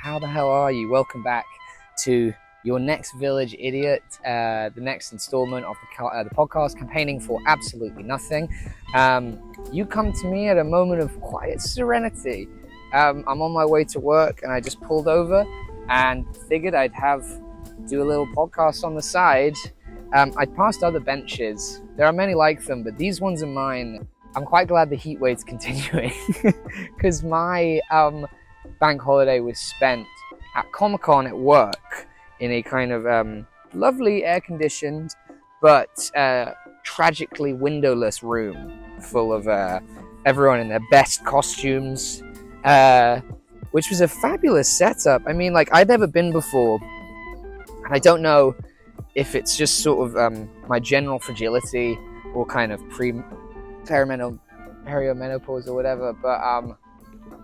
how the hell are you? Welcome back to your next Village Idiot, the next installment of the podcast campaigning for absolutely nothing. You come to me at a moment of quiet serenity. I'm on my way to work and I just pulled over and figured I'd do a little podcast on the side. I passed other benches. There are many like them, but these ones are mine. I'm quite glad the heat wave's continuing because my bank holiday was spent at Comic-Con at work in a kind of lovely air-conditioned but tragically windowless room full of everyone in their best costumes, which was a fabulous setup. I mean, like, I'd never been before, and I don't know if it's just sort of my general fragility or kind of perimenopause or whatever, but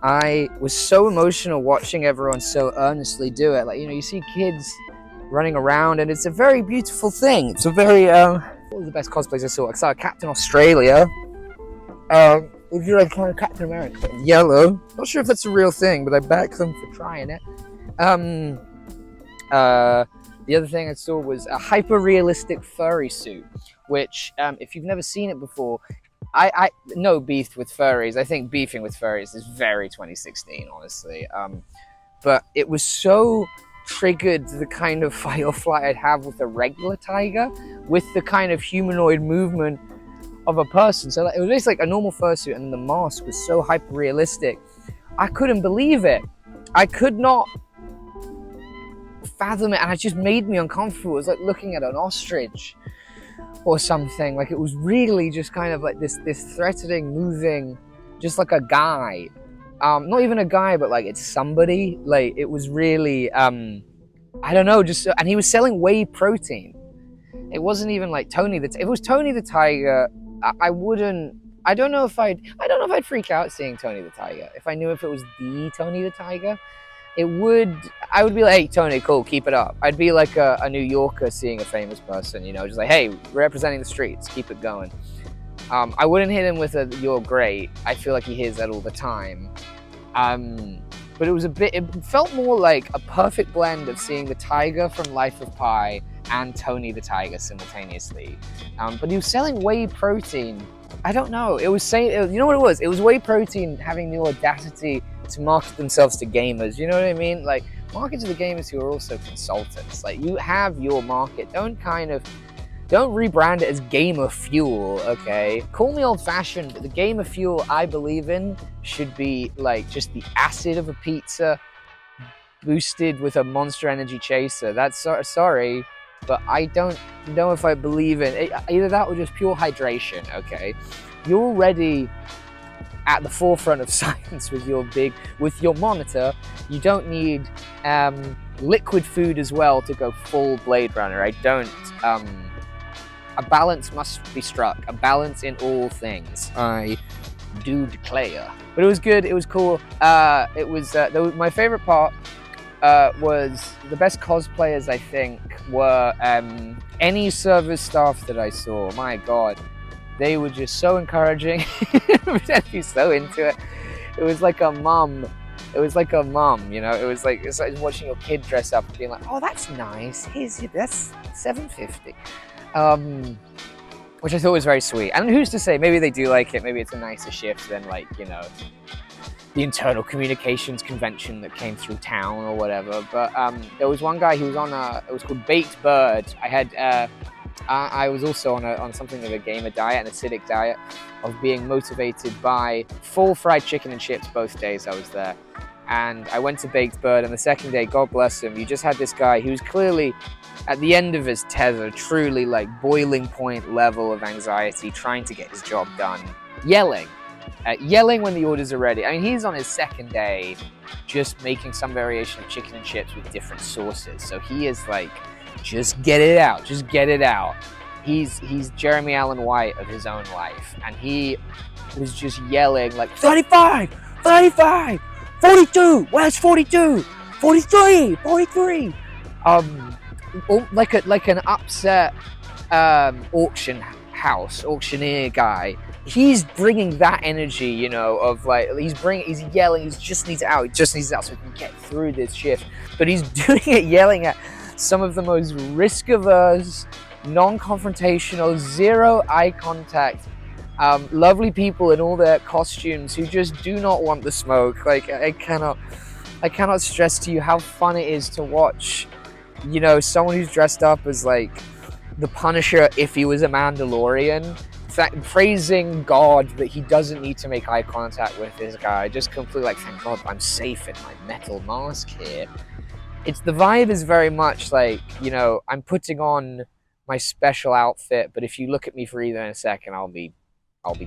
I was so emotional watching everyone so earnestly do it. Like, you know, you see kids running around and it's a very beautiful thing. It's a very one of the best cosplays I saw. I saw Captain Australia. If you're like kind of Captain America in yellow. Not sure if that's a real thing, but I back them for trying it. The other thing I saw was a hyper-realistic furry suit, which, if you've never seen it before, I no beef with furries. I think beefing with furries is very 2016, honestly. But it was so triggered the kind of fight or flight I'd have with a regular tiger, with the kind of humanoid movement of a person. So it was basically like a normal fursuit, and the mask was so hyper-realistic. I couldn't believe it. I could not fathom it, and it just made me uncomfortable. It was like looking at an ostrich or something. Like, it was really just kind of like this threatening, moving, just like a guy. Not even a guy, but like it's somebody. Like, it was really, I don't know, just, and he was selling whey protein. It wasn't even like Tony if it was Tony the Tiger, I don't know if I'd freak out seeing Tony the Tiger. If I knew if it was the Tony the Tiger, I would be like, hey, Tony, cool, keep it up. I'd be like a New Yorker seeing a famous person, you know, just like, hey, representing the streets, keep it going. I wouldn't hit him with a, you're great. I feel like he hears that all the time. But it felt more like a perfect blend of seeing the tiger from Life of Pi and Tony the Tiger simultaneously. But he was selling whey protein. I don't know, you know what it was? It was whey protein having the audacity to market themselves to gamers, you know what I mean? Like, market to the gamers who are also consultants. Like, you have your market. Don't rebrand it as gamer fuel, okay? Call me old-fashioned, but the gamer fuel I believe in should be like just the acid of a pizza boosted with a Monster Energy chaser. That's sorry, but I don't know if I believe in it. Either that or just pure hydration, okay? You're already at the forefront of science with your monitor. You don't need liquid food as well to go full Blade Runner. A balance must be struck. A balance in all things, I do declare. But it was good. It was cool. My favorite part was the best cosplayers, I think, were any service staff that I saw. My God. They were just so encouraging. I'd be so into it. It was like a mum. You know? It's like watching your kid dress up and being like, oh, that's nice. That's $7.50. Which I thought was very sweet. And who's to say, maybe they do like it. Maybe it's a nicer shift than, like, you know, the internal communications convention that came through town or whatever. But there was one guy who was on it was called Baked Bird. I was also on something of a gamer diet, an acidic diet, of being motivated by full fried chicken and chips both days I was there. And I went to Baked Bird, and the second day, God bless him, you just had this guy who was clearly at the end of his tether, truly like boiling point level of anxiety, trying to get his job done, yelling when the orders are ready. I mean, he's on his second day just making some variation of chicken and chips with different sauces. So he is like, just get it out. He's Jeremy Allen White of his own life. And he was just yelling like, 35, 42, where's 42? 43. Like an upset auctioneer guy he's bringing that energy, you know, of like, he's yelling, he just needs it out so he can get through this shift. But he's doing it yelling at some of the most risk-averse, non-confrontational, zero eye contact, lovely people in all their costumes who just do not want the smoke. Like, I cannot stress to you how fun it is to watch, you know, someone who's dressed up as like the Punisher if he was a Mandalorian, praising God that he doesn't need to make eye contact with this guy, just completely like, thank God I'm safe in my metal mask here. The vibe is very much like, you know, I'm putting on my special outfit, but if you look at me for even a second, I'll be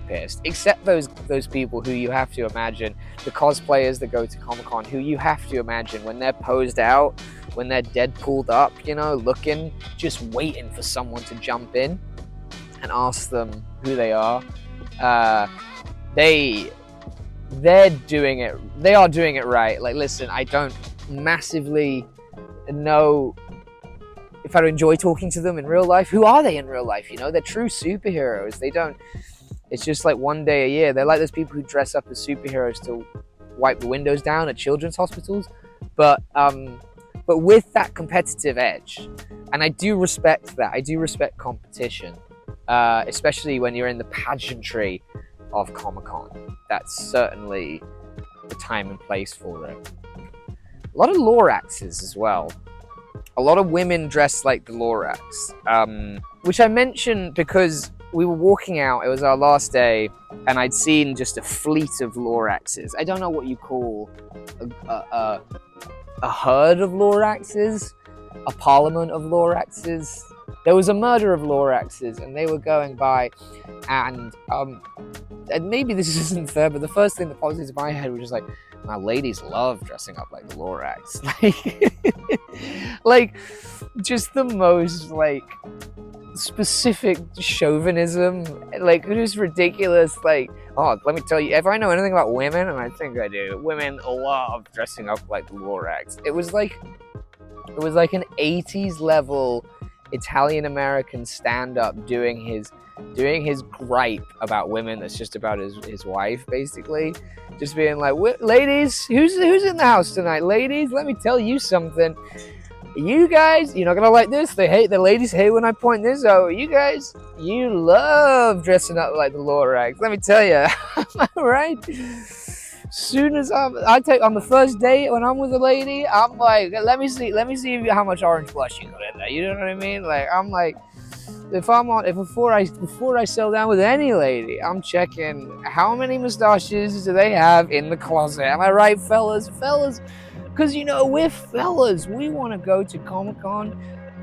pissed. Except those people who you have to imagine, the cosplayers that go to Comic-Con, who you have to imagine when they're posed out, when they're Deadpooled up, you know, looking, just waiting for someone to jump in and ask them who they are. They are doing it right. Like, listen, I don't massively know if I'd enjoy talking to them in real life. Who are they in real life? You know, they're true superheroes. It's just like one day a year. They're like those people who dress up as superheroes to wipe the windows down at children's hospitals. But with that competitive edge. And I do respect that. I do respect competition. Especially when you're in the pageantry of Comic-Con. That's certainly the time and place for it. A lot of Loraxes as well. A lot of women dressed like the Lorax. Which I mentioned because we were walking out, it was our last day, and I'd seen just a fleet of Loraxes. I don't know what you call a herd of Loraxes, a parliament of Loraxes. There was a murder of Loraxes, and they were going by, and maybe this isn't fair, but the first thing that popped into my head was just like, my ladies love dressing up like the Lorax. Like, just the most, like, specific chauvinism, like, just ridiculous, like, oh, let me tell you, if I know anything about women, and I think I do, women love dressing up like the Lorax. It was like an 80s level Italian American stand-up doing his gripe about women that's just about his wife, basically. Just being like, ladies, who's in the house tonight? Ladies, let me tell you something. You guys, you're not gonna like this. The ladies hate when I point this out. You guys, you love dressing up like the Lorax. Let me tell you, am I right? Soon as on the first date when I'm with a lady, I'm like, let me see how much orange blush you got in there. You know what I mean? Like, I'm like, before I settle down with any lady, I'm checking how many mustaches do they have in the closet. Am I right, fellas? Because, you know, we're fellas. We want to go to Comic-Con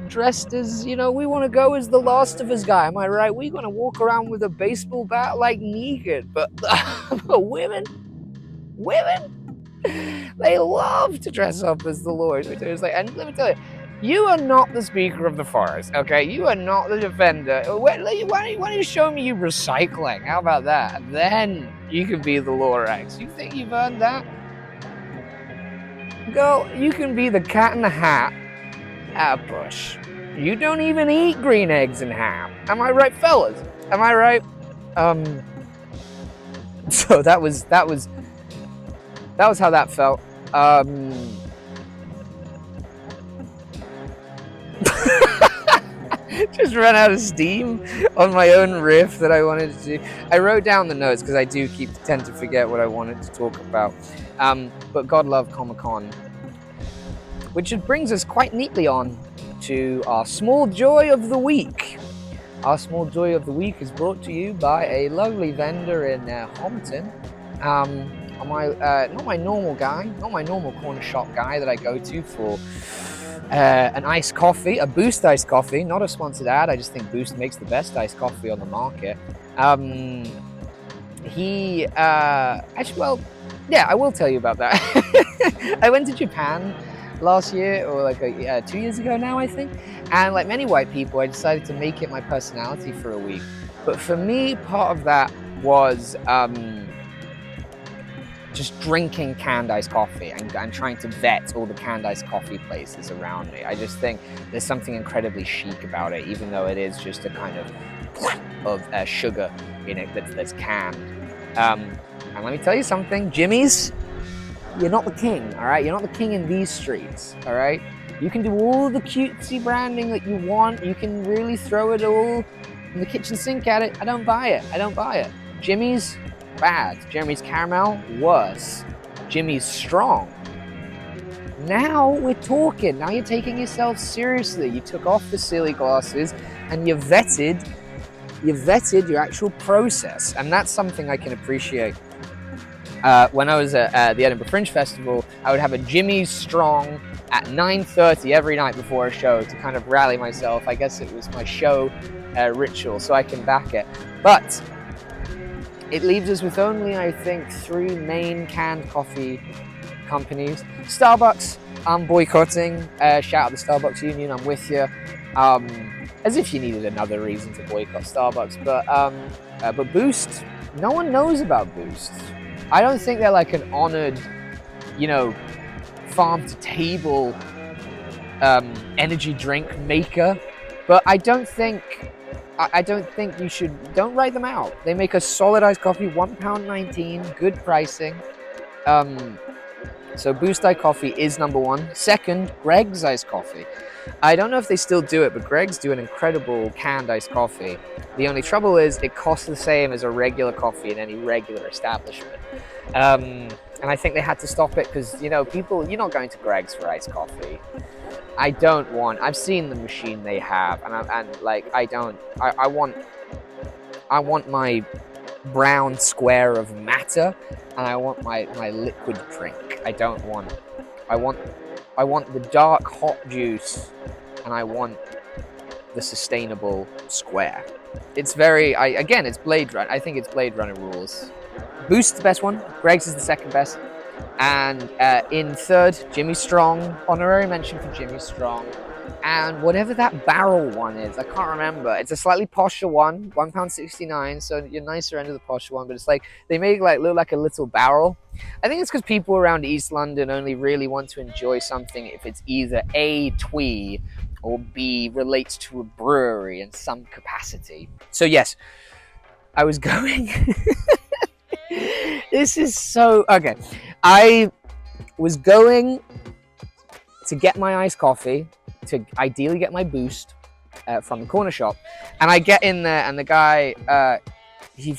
dressed as, you know, we want to go as the Last of Us guy. Am I right? We're going to walk around with a baseball bat like Negan. But women, they love to dress up as the Lord. It's like, and let me tell you, you are not the Speaker of the Forest, okay? You are not the Defender. Why don't you show me you recycling? How about that? Then you can be the Lorax. You think you've earned that? Girl, you can be the Cat in the Hat at a bush. You don't even eat green eggs and ham. Am I right, fellas? Am I right? So that was how that felt. Just ran out of steam on my own riff that I wanted to do. I wrote down the notes because I do tend to forget what I wanted to talk about. But God love Comic-Con, which brings us quite neatly on to our small joy of the week. Our small joy of the week is brought to you by a lovely vendor in Homerton. Not my normal corner shop guy that I go to for an iced coffee, a Boost iced coffee, not a sponsored ad. I just think Boost makes the best iced coffee on the market. I will tell you about that. I went to Japan last year, or like 2 years ago now, I think. And like many white people, I decided to make it my personality for a week. But for me, part of that was just drinking canned iced coffee and trying to vet all the canned iced coffee places around me. I just think there's something incredibly chic about it, even though it is just a kind of of sugar in it that's canned. And let me tell you something, Jimmy's, you're not the king, all right? You're not the king in these streets, all right? You can do all the cutesy branding that you want. You can really throw it all in the kitchen sink at it. I don't buy it. I don't buy it. Jimmy's, bad. Jeremy's Caramel, worse. Jimmy's Strong. Now we're talking. Now you're taking yourself seriously. You took off the silly glasses and you vetted your actual process. And that's something I can appreciate. When I was at the Edinburgh Fringe Festival, I would have a Jimmy's Strong at 9:30 every night before a show to kind of rally myself. I guess it was my show ritual, so I can back it. But it leaves us with only, I think, 3 main canned coffee companies. Starbucks, I'm boycotting. Shout out the Starbucks Union, I'm with you. As if you needed another reason to boycott Starbucks. But Boost, no one knows about Boost. I don't think they're like an honored, farm to table energy drink maker. But I don't think you should. Don't write them out. They make a solid iced coffee, £1.19, good pricing. So Boost Iced Coffee is number 1. Second, Greg's Iced Coffee. I don't know if they still do it, but Greg's do an incredible canned iced coffee. The only trouble is it costs the same as a regular coffee in any regular establishment. And I think they had to stop it because, people, you're not going to Greg's for iced coffee. I've seen the machine they have, I want my brown square of matter, and I want my liquid drink. I want the dark hot juice, and I want the sustainable square. It's it's Blade Runner. I think it's Blade Runner rules. Boost's the best one. Greg's is the second best. And in third, Jimmy Strong. Honorary mention for Jimmy Strong. And whatever that barrel one is, I can't remember. It's a slightly posher one, £1.69, so you're nicer end of the posher one, but it's like, they make it look like a little barrel. I think it's because people around East London only really want to enjoy something if it's either A, twee, or B, relates to a brewery in some capacity. So yes, I was going... This is so... Okay. I was going to get my iced coffee, to ideally get my Boost from the corner shop, and I get in there, and the guy he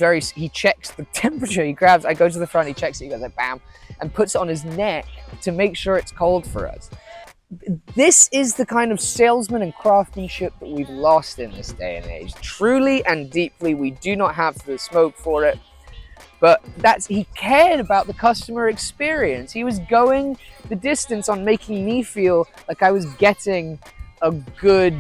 checks the temperature. I go to the front, he checks it, he goes like bam, and puts it on his neck to make sure it's cold for us. This is the kind of salesman and craftsmanship that we've lost in this day and age. Truly and deeply, we do not have the smoke for it. But he cared about the customer experience. He was going the distance on making me feel like I was getting a good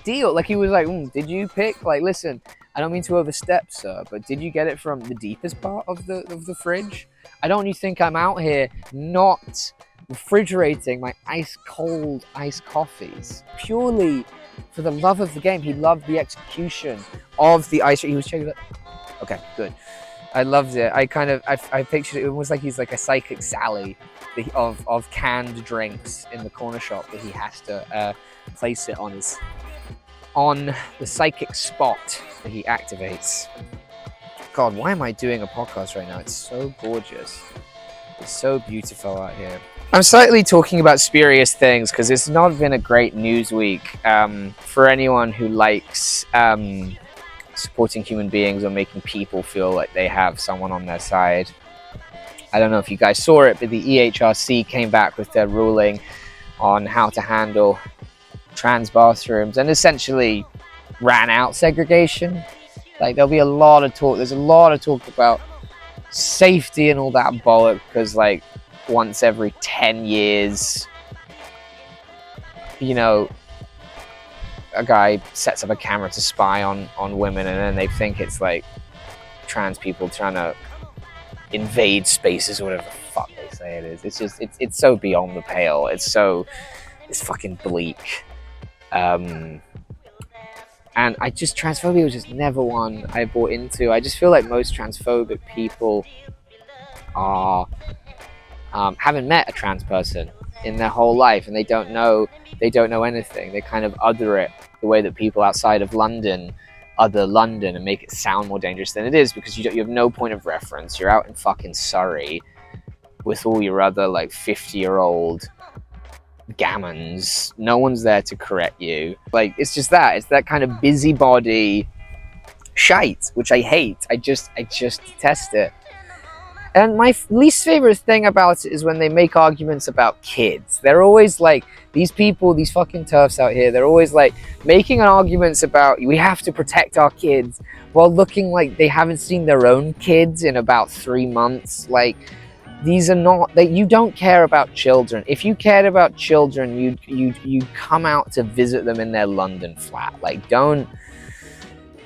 deal. Like he was like, did you pick? Like, listen, I don't mean to overstep, sir, but did you get it from the deepest part of the fridge? I don't want you to think I'm out here not refrigerating my ice cold iced coffees purely for the love of the game. He loved the execution of the ice. He was checking that. Okay, good. I loved it. I pictured it was like he's like a psychic Sally of canned drinks in the corner shop that he has to place it on the psychic spot that he activates. God, why am I doing a podcast right now? It's so gorgeous. It's so beautiful out here. I'm slightly talking about spurious things because it's not been a great news week for anyone who likes supporting human beings or making people feel like they have someone on their side. I don't know if you guys saw it, but the EHRC came back with their ruling on how to handle trans bathrooms and essentially ran out segregation. Like there'll be a lot of talk. There's a lot of talk about safety and all that bollock because like once every 10 years, a guy sets up a camera to spy on women, and then they think it's like trans people trying to invade spaces or whatever the fuck they say it is. It's just it's so beyond the pale. It's fucking bleak. And transphobia was just never one I bought into. I just feel like most transphobic people are haven't met a trans person in their whole life, and they don't know anything. They kind of other it the way that people outside of London other London and make it sound more dangerous than it is, because you have no point of reference. You're out in fucking Surrey with all your other like 50-year-old gammons. No one's there to correct you. Like, it's just that. It's that kind of busybody shite, which I hate. I just detest it. And my least favorite thing about it is when they make arguments about kids. They're always like, these people, these fucking TERFs out here, they're always like making arguments about we have to protect our kids while looking like they haven't seen their own kids in about 3 months. Like, these are not, that you don't care about children. If you cared about children, you'd come out to visit them in their London flat. Like,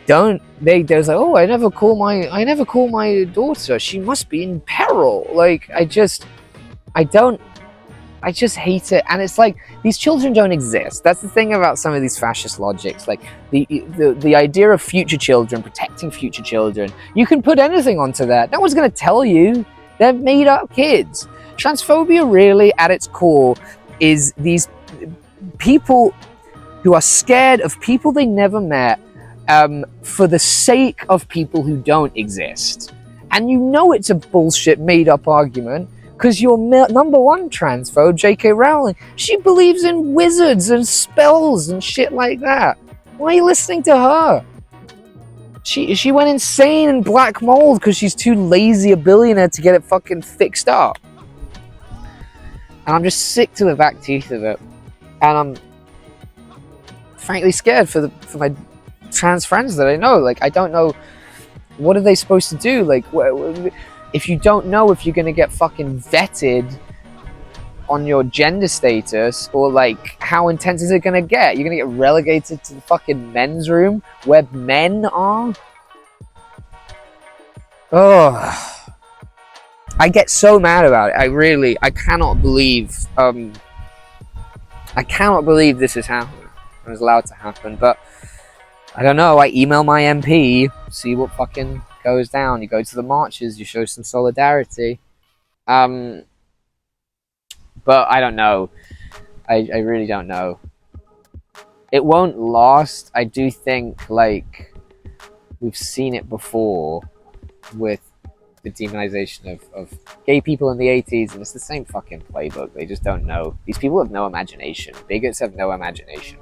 there's like, oh, I never call my daughter, she must be in peril. Like, I just hate it. And it's like, these children don't exist. That's the thing about some of these fascist logics. Like, the idea of future children, protecting future children, you can put anything onto that. No one's going to tell you. They're made up kids. Transphobia really, at its core, is these people who are scared of people they never met, for the sake of people who don't exist. And you know it's a bullshit made-up argument, because your number one transphobe, J.K. Rowling, she believes in wizards and spells and shit like that. Why are you listening to her? She went insane in Black Mold because she's too lazy a billionaire to get it fucking fixed up. And I'm just sick to the back teeth of it. And I'm frankly scared for my trans friends that I know. Like, I don't know, what are they supposed to do? Like, if you don't know if you're gonna get fucking vetted on your gender status, or like, how intense is it gonna get? You're gonna get relegated to the fucking men's room where men are? Oh, I get so mad about it. I cannot believe this is happening. It was allowed to happen. But I don't know, I email my MP, see what fucking goes down. You go to the marches, you show some solidarity. But I don't know. I really don't know. It won't last. I do think, like, we've seen it before with the demonization of gay people in the 80s, and it's the same fucking playbook. They just don't know. These people have no imagination. Bigots have no imagination.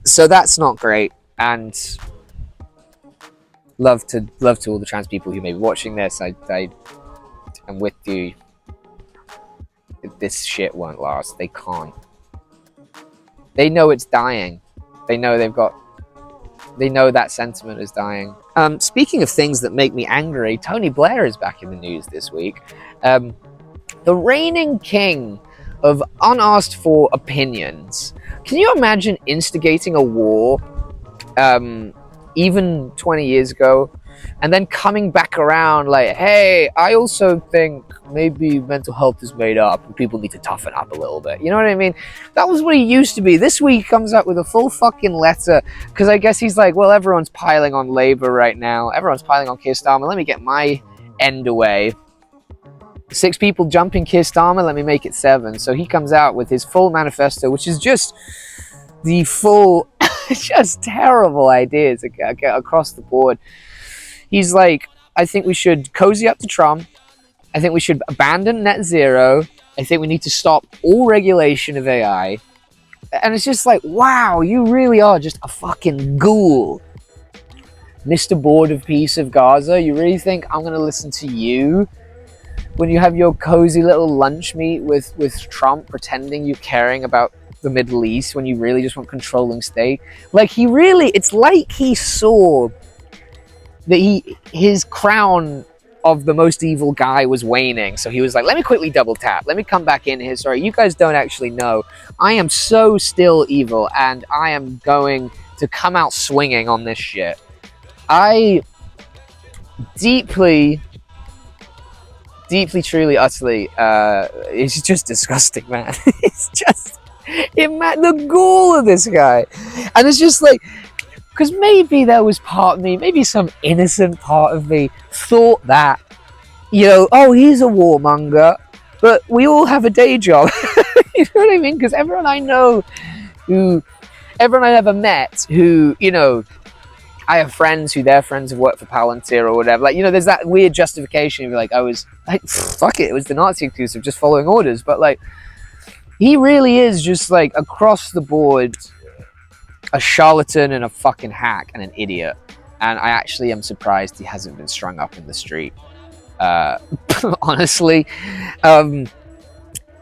So that's not great, and love to all the trans people who may be watching this. I am with you. This shit won't last. They can't. They know it's dying. They know that sentiment is dying. Speaking of things that make me angry, Tony Blair is back in the news this week. The reigning king of unasked for opinions. Can you imagine instigating a war, even 20 years ago, and then coming back around like, hey, I also think maybe mental health is made up and people need to toughen up a little bit. You know what I mean? That was what he used to be. This week he comes up with a full fucking letter, because I guess he's like, well, everyone's piling on Labour right now. Everyone's piling on Keir Starmer. Let me get my end away. 6 people jumping Keir Starmer, let me make it 7. So he comes out with his full manifesto, which is just the full, just terrible ideas across the board. He's like, I think we should cozy up to Trump. I think we should abandon net zero. I think we need to stop all regulation of AI. And it's just like, wow, you really are just a fucking ghoul. Mr. Board of Peace of Gaza, you really think I'm going to listen to you when you have your cozy little lunch meet with Trump, pretending you're caring about the Middle East when you really just want controlling state? Like, it's like he saw that his crown of the most evil guy was waning. So he was like, let me quickly double tap. Let me come back in here. Sorry, you guys don't actually know. I am so still evil, and I am going to come out swinging on this shit. I deeply, truly, utterly, it's just disgusting, man. It's just, the ghoul of this guy. And it's just like, because maybe there was part of me, maybe some innocent part of me thought that, oh, he's a warmonger. but we all have a day job. You know what I mean? Because everyone I know everyone I ever met who, you know, I have friends who their friends have worked for Palantir or whatever. Like, you know, there's that weird justification of like, I was like, fuck it, it was the Nazi excuse of just following orders. But like, he really is just like across the board a charlatan and a fucking hack and an idiot. And I actually am surprised he hasn't been strung up in the street. Honestly.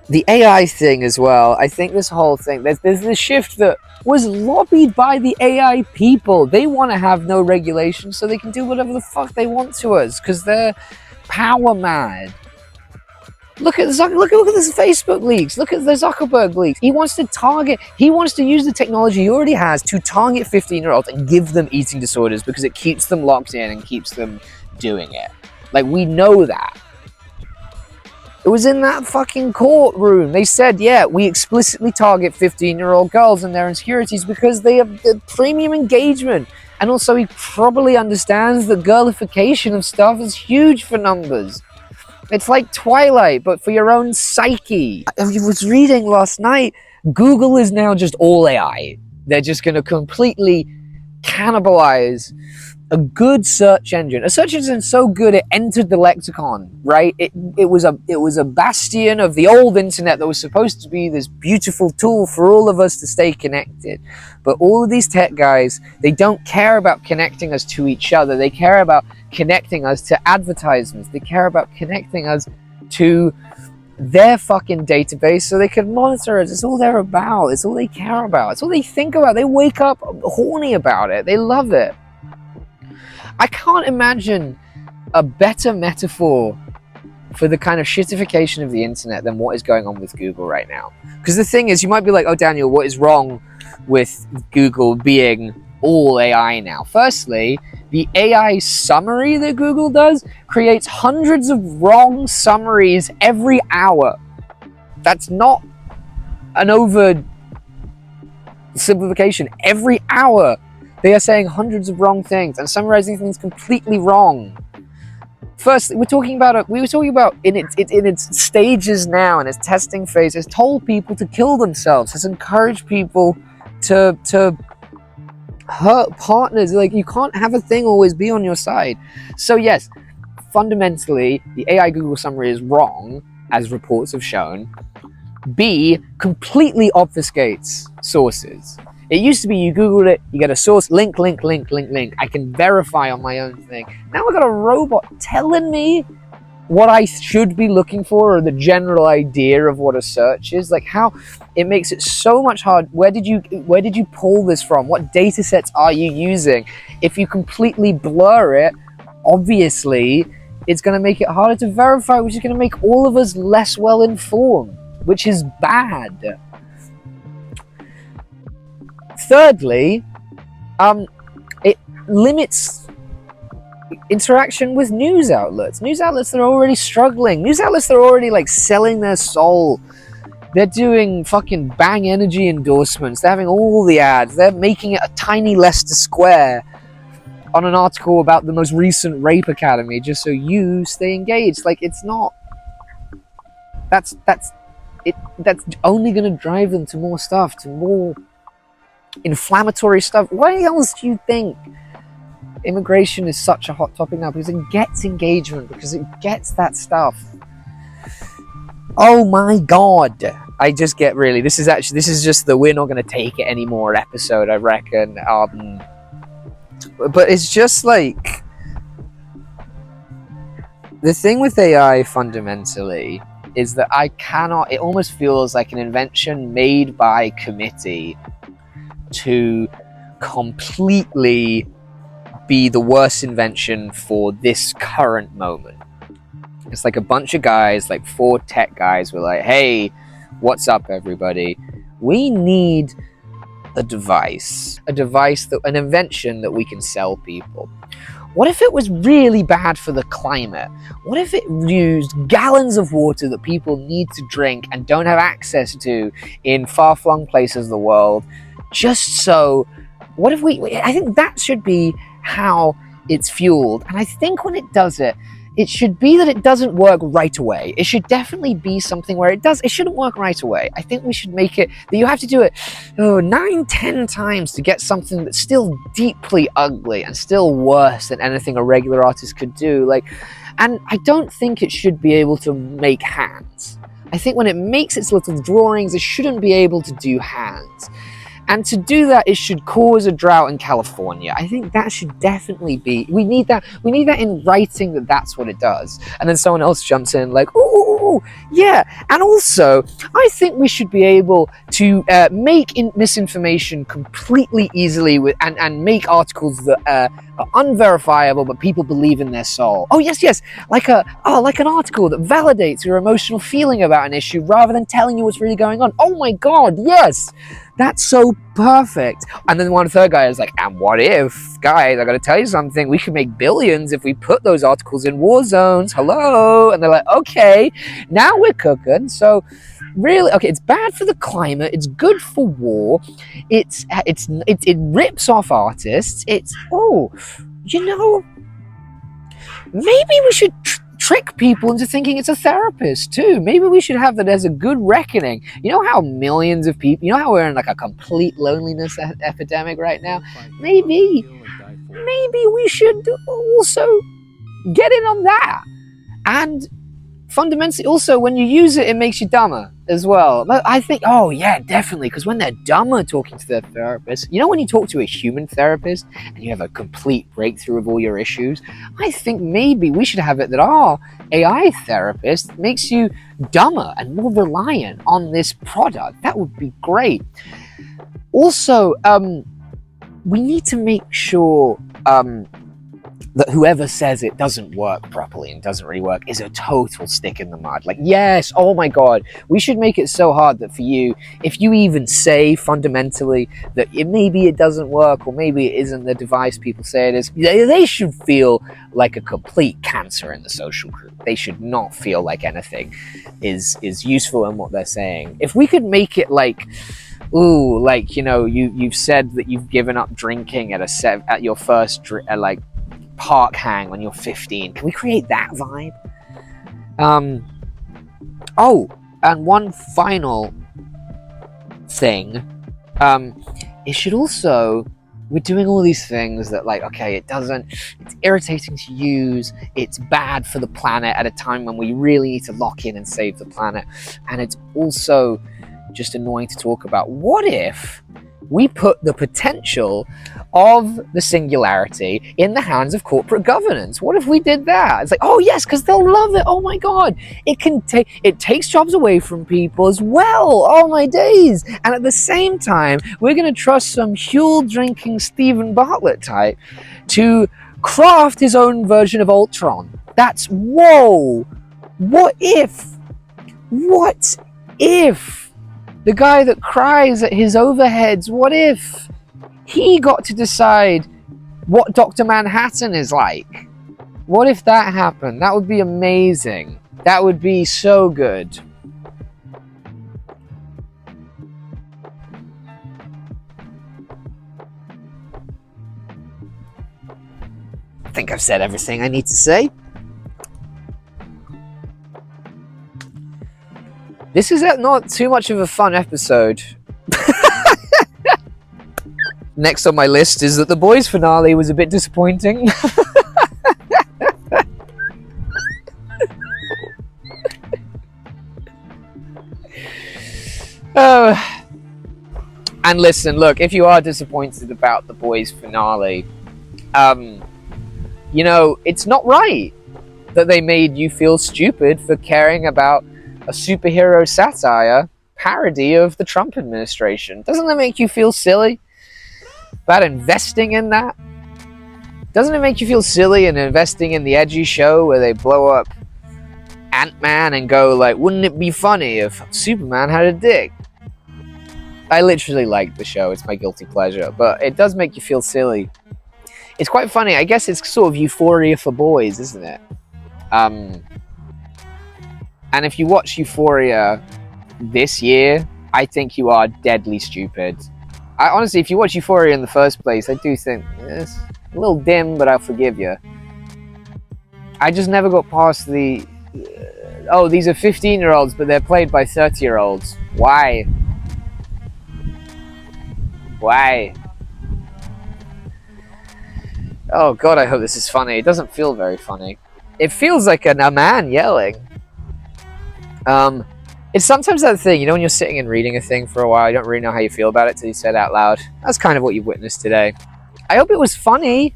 The AI thing as well, I think this whole thing, there's this shift that was lobbied by the AI people. They want to have no regulation so they can do whatever the fuck they want to us because they're power mad. Look at this Facebook leaks. Look at the Zuckerberg leaks. He wants to use the technology he already has to target 15-year-olds and give them eating disorders because it keeps them locked in and keeps them doing it. Like, we know that. It was in that fucking courtroom. They said, yeah, we explicitly target 15-year-old girls and their insecurities because they have the premium engagement. And also he probably understands that girlification of stuff is huge for numbers. It's like Twilight, but for your own psyche. I was reading last night, Google is now just all AI. They're just going to completely cannibalize a good search engine. A search engine so good it entered the lexicon, right? It was a bastion of the old internet that was supposed to be this beautiful tool for all of us to stay connected. But all of these tech guys, they don't care about connecting us to each other. They care about connecting us to advertisements. They care about connecting us to their fucking database so they can monitor us. It's all they're about. It's all they care about. It's all they think about. They wake up horny about it. They love it. I can't imagine a better metaphor for the kind of shitification of the internet than what is going on with Google right now. Because the thing is, you might be like, oh, Daniel, what is wrong with Google being all AI now? Firstly, the AI summary that Google does creates hundreds of wrong summaries every hour. That's not an oversimplification. Every hour they are saying hundreds of wrong things and summarizing things completely wrong. Firstly, we were talking about in its stages now, in its testing phase, it's told people to kill themselves. It's encouraged people to hurt partners. Like, you can't have a thing always be on your side. So yes, fundamentally, the AI Google summary is wrong, as reports have shown. B, completely obfuscates sources. It used to be you Googled it, you get a source, link. I can verify on my own thing. Now I've got a robot telling me what I should be looking for or the general idea of what a search is. Like, how it makes it so much hard. Where did you pull this from? What data sets are you using? If you completely blur it, obviously it's going to make it harder to verify, which is going to make all of us less well informed, which is bad. Thirdly, it limits interaction with news outlets. News outlets that are already struggling. News outlets that are already like selling their soul. They're doing fucking Bang Energy endorsements. They're having all the ads. They're making it a tiny Leicester Square on an article about the most recent rape academy just so you stay engaged. Like, it's not... That's only going to drive them to more stuff, to more inflammatory stuff. Why else do you think immigration is such a hot topic now? Because it gets engagement, because it gets that stuff. Oh my god, I just get really, this is just the we're not going to take it anymore episode, I reckon. But it's just like, the thing with AI fundamentally is that it almost feels like an invention made by committee to completely be the worst invention for this current moment. It's like a bunch of guys, like 4 tech guys, were like, hey, what's up, everybody? We need a device, an invention that we can sell people. What if it was really bad for the climate? What if it used gallons of water that people need to drink and don't have access to in far-flung places of the world? Just so, what if I think that should be how it's fueled. And I think when it does it, it should be that it doesn't work right away. It should definitely be something where it shouldn't work right away. I think we should make it that you have to do it 9-10 times to get something that's still deeply ugly and still worse than anything a regular artist could do. And I don't think it should be able to make hands. I think when it makes its little drawings, it shouldn't be able to do hands. And to do that, it should cause a drought in California. I think that should definitely be, we need that in writing, that that's what it does. And then someone else jumps in like, oh, yeah. And also, I think we should be able to make misinformation completely easily and make articles that are unverifiable, but people believe in their soul. Oh, yes. Like an article that validates your emotional feeling about an issue rather than telling you what's really going on. Oh my God, yes. That's so perfect. And then one third guy is like, and what if, guys, I gotta tell you something, we could make billions if we put those articles in war zones. Hello? And they're like, okay, now we're cooking. So really, okay, it's bad for the climate, it's good for war, it rips off artists, maybe we should trick people into thinking it's a therapist too. Maybe we should have that as a good reckoning. You know how millions of people, you know how we're in like a complete loneliness epidemic right now? Maybe we should also get in on that. And fundamentally also, when you use it, it makes you dumber as well. I think, oh yeah, definitely, because when they're dumber talking to their therapist, you know, when you talk to a human therapist and you have a complete breakthrough of all your issues, I think maybe we should have it that our AI therapist makes you dumber and more reliant on this product. That would be great. Also, we need to make sure that whoever says it doesn't work properly and doesn't really work is a total stick in the mud. Like, yes, oh my God, we should make it so hard that for you, if you even say fundamentally that maybe it doesn't work or maybe it isn't the device people say it is, they should feel like a complete cancer in the social group. They should not feel like anything is useful in what they're saying. If we could make it like, ooh, like, you know, you've said that you've given up drinking at your first park hang when you're 15. Can we create that vibe? Oh, and one final thing. It should also, we're doing all these things that, like, okay, it's irritating to use, it's bad for the planet at a time when we really need to lock in and save the planet, and it's also just annoying to talk about. What if we put the potential of the singularity in the hands of corporate governance? What if we did that? It's like, oh yes, because they'll love it. Oh my God, it takes jobs away from people as well. Oh my days. And at the same time, we're going to trust some Huel drinking Stephen Bartlett type to craft his own version of Ultron. That's, whoa. What if the guy that cries at his overheads, what if he got to decide what Dr. Manhattan is like? What if that happened? That would be amazing. That would be so good. I think I've said everything I need to say. This is not too much of a fun episode. Next on my list is that The Boys finale was a bit disappointing. And listen, look, if you are disappointed about The Boys finale, you know, it's not right that they made you feel stupid for caring about a superhero satire parody of the Trump administration. Doesn't that make you feel silly about investing in that? Doesn't it make you feel silly in investing in the edgy show where they blow up Ant-Man and go like, wouldn't it be funny if Superman had a dick? I literally like the show. It's my guilty pleasure, but it does make you feel silly. It's quite funny. I guess it's sort of Euphoria for boys, isn't it? And if you watch Euphoria this year, I think you are deadly stupid. Honestly, if you watch Euphoria in the first place, I do think it's a little dim, but I'll forgive you. I just never got past the, oh, these are 15-year-olds, but they're played by 30-year-olds. Why? Why? Oh god, I hope this is funny. It doesn't feel very funny. It feels like a man yelling. It's sometimes that thing, you know, when you're sitting and reading a thing for a while, you don't really know how you feel about it till you say it out loud. That's kind of what you've witnessed today. I hope it was funny,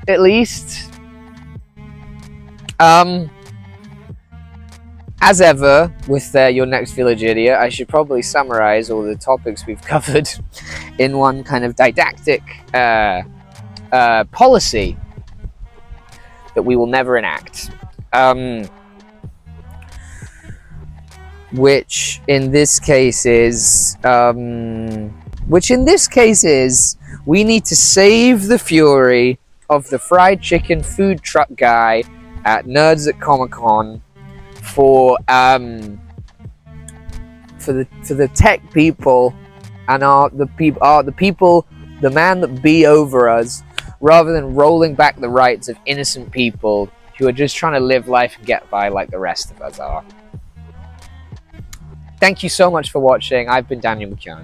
at least. As ever, with your next Village Idiot, I should probably summarize all the topics we've covered in one kind of didactic policy that we will never enact. Which in this case is we need to save the fury of the fried chicken food truck guy at Nerds at Comic-Con for the tech people and the man that be over us, rather than rolling back the rights of innocent people who are just trying to live life and get by like the rest of us are. Thank you so much for watching. I've been Daniel McKeown.